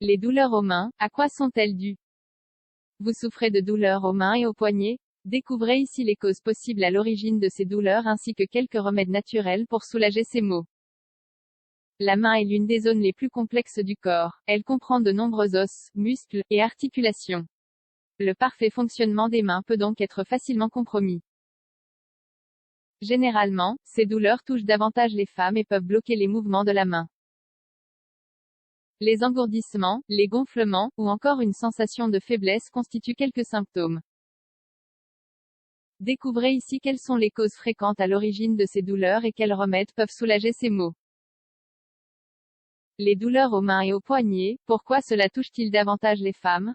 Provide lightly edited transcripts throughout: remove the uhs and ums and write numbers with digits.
Les douleurs aux mains, à quoi sont-elles dues? Vous souffrez de douleurs aux mains et aux poignets? Découvrez ici les causes possibles à l'origine de ces douleurs ainsi que quelques remèdes naturels pour soulager ces maux. La main est l'une des zones les plus complexes du corps. Elle comprend de nombreux os, muscles, et articulations. Le parfait fonctionnement des mains peut donc être facilement compromis. Généralement, ces douleurs touchent davantage les femmes et peuvent bloquer les mouvements de la main. Les engourdissements, les gonflements, ou encore une sensation de faiblesse constituent quelques symptômes. Découvrez ici quelles sont les causes fréquentes à l'origine de ces douleurs et quels remèdes peuvent soulager ces maux. Les douleurs aux mains et aux poignets, pourquoi cela touche-t-il davantage les femmes?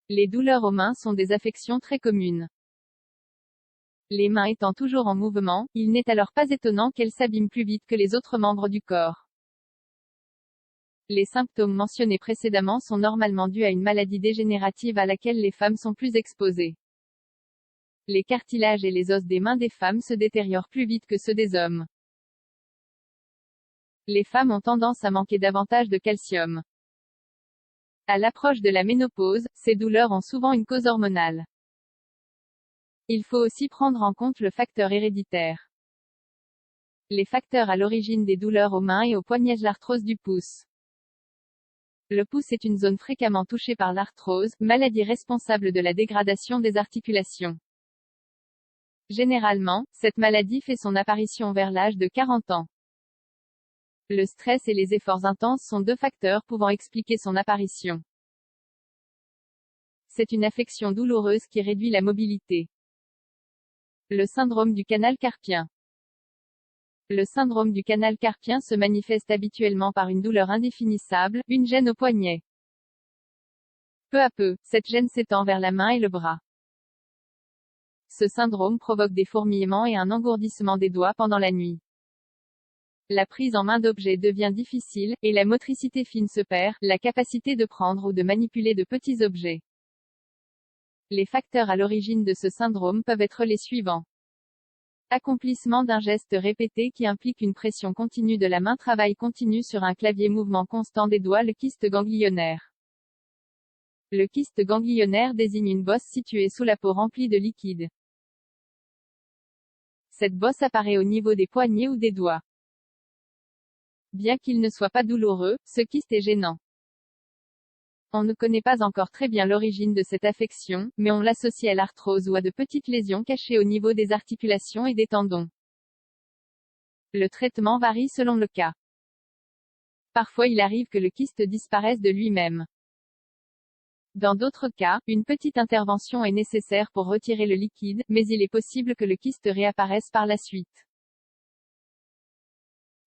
Les douleurs aux mains sont des affections très communes. Les mains étant toujours en mouvement, il n'est alors pas étonnant qu'elles s'abîment plus vite que les autres membres du corps. Les symptômes mentionnés précédemment sont normalement dus à une maladie dégénérative à laquelle les femmes sont plus exposées. Les cartilages et les os des mains des femmes se détériorent plus vite que ceux des hommes. Les femmes ont tendance à manquer davantage de calcium. À l'approche de la ménopause, ces douleurs ont souvent une cause hormonale. Il faut aussi prendre en compte le facteur héréditaire. Les facteurs à l'origine des douleurs aux mains et aux poignets. L'arthrose du pouce. Le pouce est une zone fréquemment touchée par l'arthrose, maladie responsable de la dégradation des articulations. Généralement, cette maladie fait son apparition vers l'âge de 40 ans. Le stress et les efforts intenses sont deux facteurs pouvant expliquer son apparition. C'est une affection douloureuse qui réduit la mobilité. Le syndrome du canal carpien. Le syndrome du canal carpien se manifeste habituellement par une douleur indéfinissable, une gêne au poignet. Peu à peu, cette gêne s'étend vers la main et le bras. Ce syndrome provoque des fourmillements et un engourdissement des doigts pendant la nuit. La prise en main d'objets devient difficile, et la motricité fine se perd, la capacité de prendre ou de manipuler de petits objets. Les facteurs à l'origine de ce syndrome peuvent être les suivants. Accomplissement d'un geste répété qui implique une pression continue de la main. Travail continu sur un clavier. Mouvement constant des doigts. Le kyste ganglionnaire. Le kyste ganglionnaire désigne une bosse située sous la peau remplie de liquide. Cette bosse apparaît au niveau des poignets ou des doigts. Bien qu'il ne soit pas douloureux, ce kyste est gênant. On ne connaît pas encore très bien l'origine de cette affection, mais on l'associe à l'arthrose ou à de petites lésions cachées au niveau des articulations et des tendons. Le traitement varie selon le cas. Parfois il arrive que le kyste disparaisse de lui-même. Dans d'autres cas, une petite intervention est nécessaire pour retirer le liquide, mais il est possible que le kyste réapparaisse par la suite.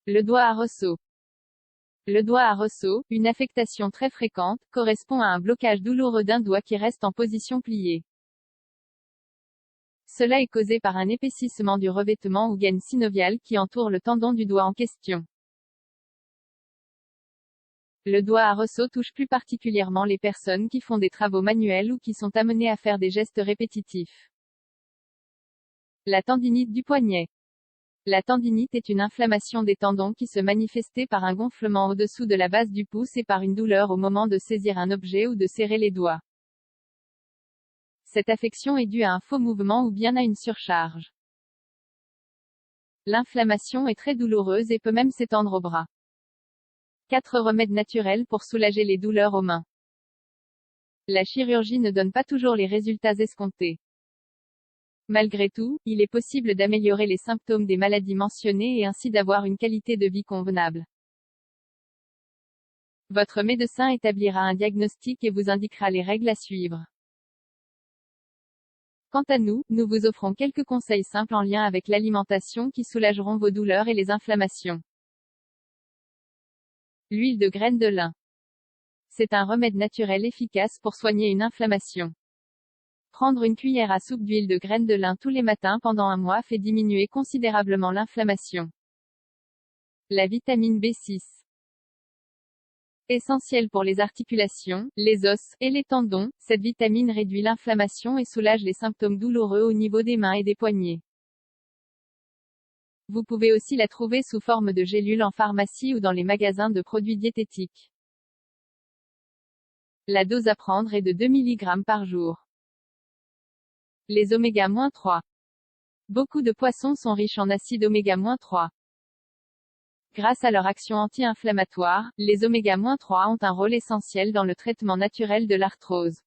Le doigt à ressaut. Le doigt à ressaut, une affectation très fréquente, correspond à un blocage douloureux d'un doigt qui reste en position pliée. Cela est causé par un épaississement du revêtement ou gaine synoviale qui entoure le tendon du doigt en question. Le doigt à ressaut touche plus particulièrement les personnes qui font des travaux manuels ou qui sont amenées à faire des gestes répétitifs. La tendinite du poignet. La tendinite est une inflammation des tendons qui se manifeste par un gonflement au-dessous de la base du pouce et par une douleur au moment de saisir un objet ou de serrer les doigts. Cette affection est due à un faux mouvement ou bien à une surcharge. L'inflammation est très douloureuse et peut même s'étendre au bras. 4 remèdes naturels pour soulager les douleurs aux mains. La chirurgie ne donne pas toujours les résultats escomptés. Malgré tout, il est possible d'améliorer les symptômes des maladies mentionnées et ainsi d'avoir une qualité de vie convenable. Votre médecin établira un diagnostic et vous indiquera les règles à suivre. Quant à nous, nous vous offrons quelques conseils simples en lien avec l'alimentation qui soulageront vos douleurs et les inflammations. L'huile de graines de lin. C'est un remède naturel efficace pour soigner une inflammation. Prendre une cuillère à soupe d'huile de graines de lin tous les matins pendant un mois fait diminuer considérablement l'inflammation. La vitamine B6. Essentielle pour les articulations, les os, et les tendons, cette vitamine réduit l'inflammation et soulage les symptômes douloureux au niveau des mains et des poignets. Vous pouvez aussi la trouver sous forme de gélules en pharmacie ou dans les magasins de produits diététiques. La dose à prendre est de 2 mg par jour. Les oméga-3. Beaucoup de poissons sont riches en acides oméga-3. Grâce à leur action anti-inflammatoire, les oméga-3 ont un rôle essentiel dans le traitement naturel de l'arthrose.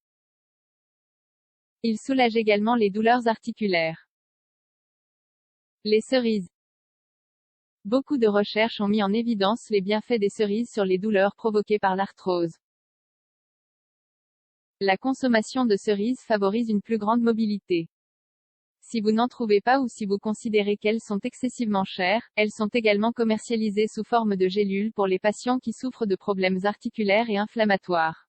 Ils soulagent également les douleurs articulaires. Les cerises. Beaucoup de recherches ont mis en évidence les bienfaits des cerises sur les douleurs provoquées par l'arthrose. La consommation de cerises favorise une plus grande mobilité. Si vous n'en trouvez pas ou si vous considérez qu'elles sont excessivement chères, elles sont également commercialisées sous forme de gélules pour les patients qui souffrent de problèmes articulaires et inflammatoires.